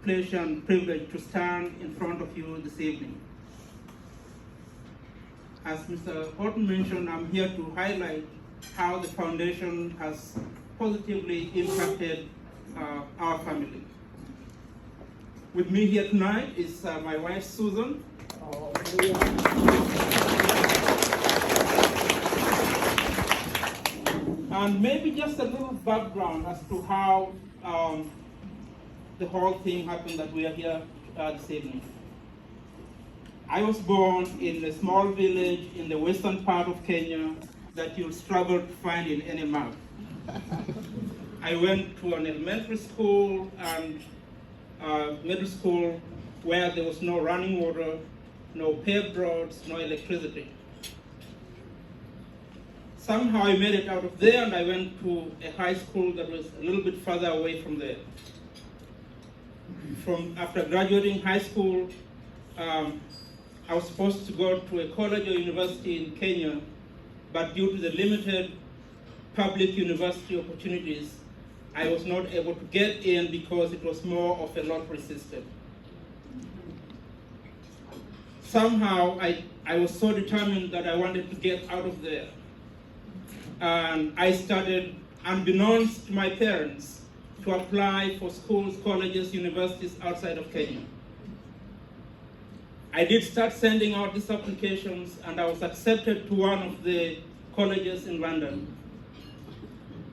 pleasure and privilege to stand in front of you this evening. As Mr. Horton mentioned, I'm here to highlight how the foundation has positively impacted our family. With me here tonight is my wife, Susan. And maybe just a little background as to how the whole thing happened that we are here this evening. I was born in a small village in the western part of Kenya that you'll struggle to find in any map. I went to an elementary school and middle school where there was no running water, no paved roads, no electricity. Somehow I made it out of there and I went to a high school that was a little bit further away from there. After graduating high school, I was supposed to go to a college or university in Kenya, but due to the limited public university opportunities, I was not able to get in because it was more of a lottery system. Somehow I was so determined that I wanted to get out of there. And I started, unbeknownst to my parents, to apply for schools, colleges, universities outside of Kenya. I did start sending out these applications and I was accepted to one of the colleges in London.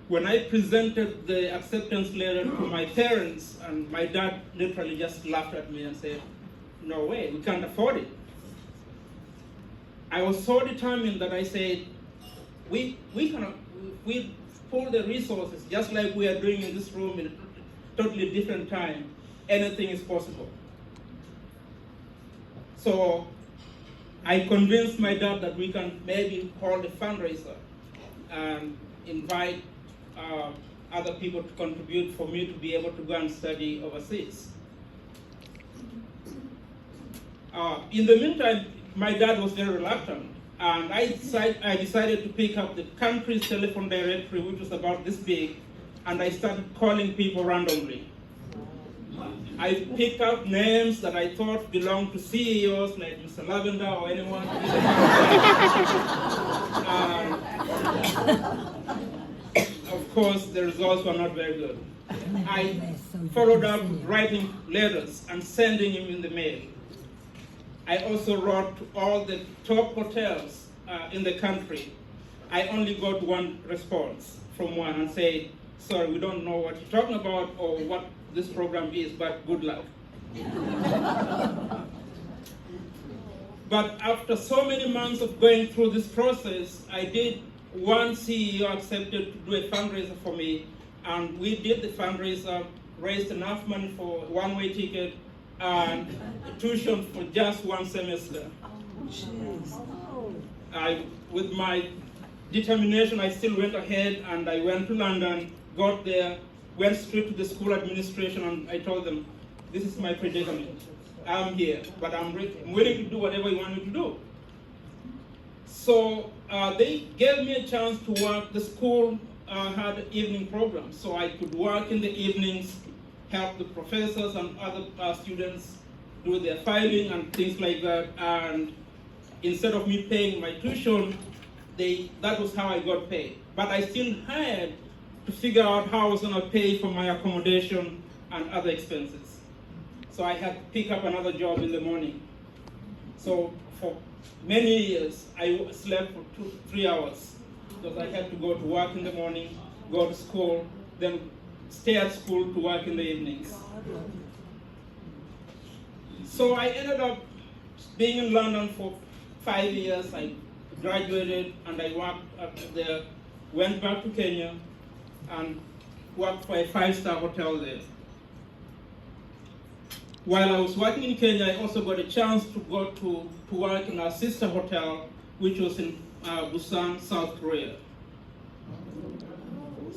When I presented the acceptance letter to my parents, and my dad literally just laughed at me and said, "No way, we can't afford it." I was so determined that I said, we pull the resources, just like we are doing in this room in a totally different time, anything is possible. So I convinced my dad that we can maybe hold a fundraiser and invite other people to contribute for me to be able to go and study overseas. In the meantime, my dad was very reluctant, and I decided to pick up the country's telephone directory, which was about this big, and I started calling people randomly. I picked out names that I thought belonged to CEOs like Mr. Lavender or anyone. Of course, the results were not very good. I followed up with writing letters and sending him in the mail. I also wrote to all the top hotels in the country. I only got one response from one and said, "Sorry, we don't know what you're talking about or what this program is, but good luck." But after so many months of going through this process, one CEO accepted to do a fundraiser for me, and we did the fundraiser, raised enough money for a one-way ticket and tuition for just one semester. With my determination, I still went ahead and I went to London, got there, went straight to the school administration, and I told them, "This is my predicament. I'm here, but I'm willing to do whatever you want me to do." So they gave me a chance to work. The school had evening programs, so I could work in the evenings, help the professors and other students do their filing and things like that. And instead of me paying my tuition, that was how I got paid. But I still had to figure out how I was going to pay for my accommodation and other expenses. So I had to pick up another job in the morning. So for many years, I slept for 3 hours because I had to go to work in the morning, go to school, then stay at school to work in the evenings. So I ended up being in London for 5 years. I graduated and I worked up there, went back to Kenya and worked for a 5-star hotel there. While I was working in Kenya, I also got a chance to go to work in our sister hotel, which was in Busan, South Korea.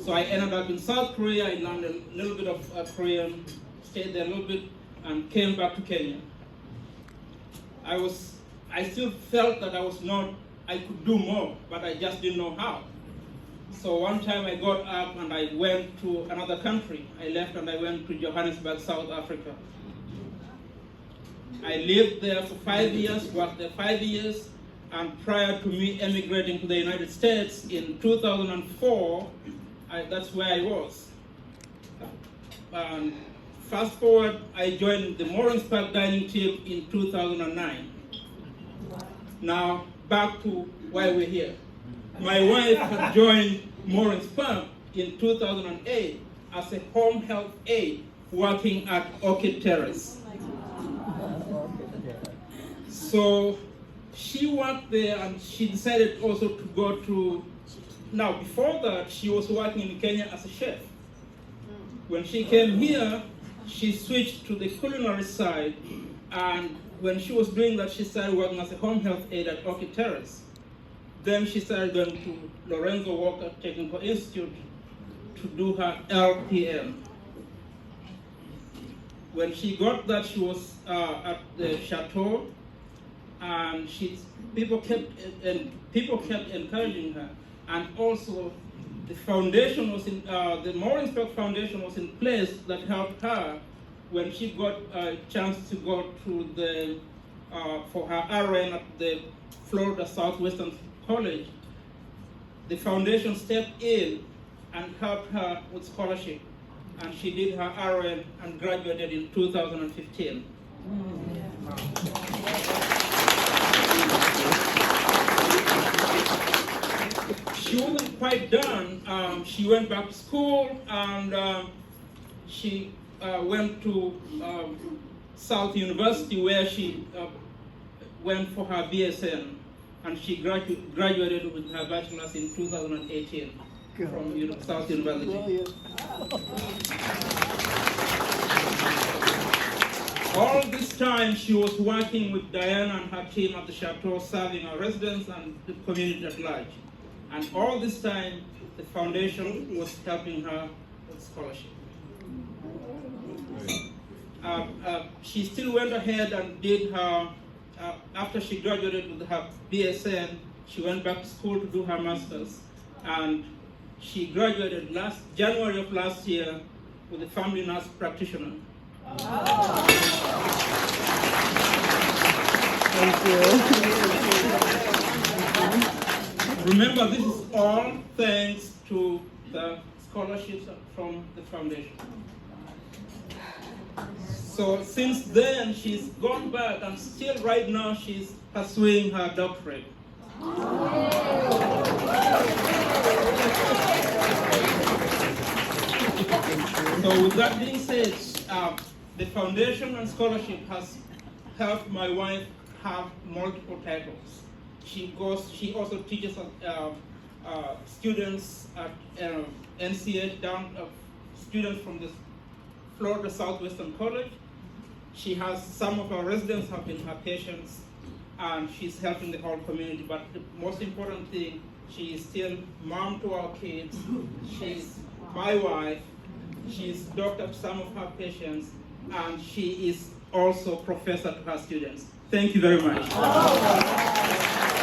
So I ended up in South Korea. I learned a little bit of Korean, stayed there a little bit, and came back to Kenya. I still felt that I could do more, but I just didn't know how. So one time I got up and I went to another country. I left and I went to Johannesburg, South Africa. I lived there for 5 years, worked there 5 years, and prior to me emigrating to the United States in 2004, that's where I was. Fast forward, I joined the Moorings Park dining team in 2009. Now, back to why we're here. My wife had joined Moorings Park in 2008 as a home health aide working at Orchid Terrace. So she worked there and she decided also to go to, now before that she was working in Kenya as a chef. When she came here, she switched to the culinary side, and when she was doing that, she started working as a home health aide at Orchid Terrace. Then she started going to Lorenzo Walker Technical Institute to do her LPM. When she got that, she was at the chateau, and people kept encouraging her, and also the foundation was in the Moorings Park Foundation was in place that helped her when she got a chance to go to the for her RN at the Florida Southwestern College. The foundation stepped in and helped her with scholarship, and she did her RN and graduated in 2015. She wasn't quite done. She went back to school, and she went to South University, where she went for her BSN, and she graduated with her bachelor's in 2018 from South University. All this time, she was working with Diana and her team at the chateau, serving our residents and the community at large. And all this time, the foundation was helping her with scholarship. She still went ahead and did her, after she graduated with her BSN, she went back to school to do her master's. And she graduated January of last year with a family nurse practitioner. Thank you. Remember, this is all thanks to the scholarships from the foundation. So since then, she's gone back, and still right now she's pursuing her doctorate. So with that being said, the foundation and scholarship has helped my wife have multiple titles. She also teaches students at NCH, students from the Florida Southwestern College. She has some of our residents have been her patients, and she's helping the whole community. But the most important thing, she is still mom to our kids. She's my wife. She's doctor to some of her patients, and she is also professor to her students. Thank you very much.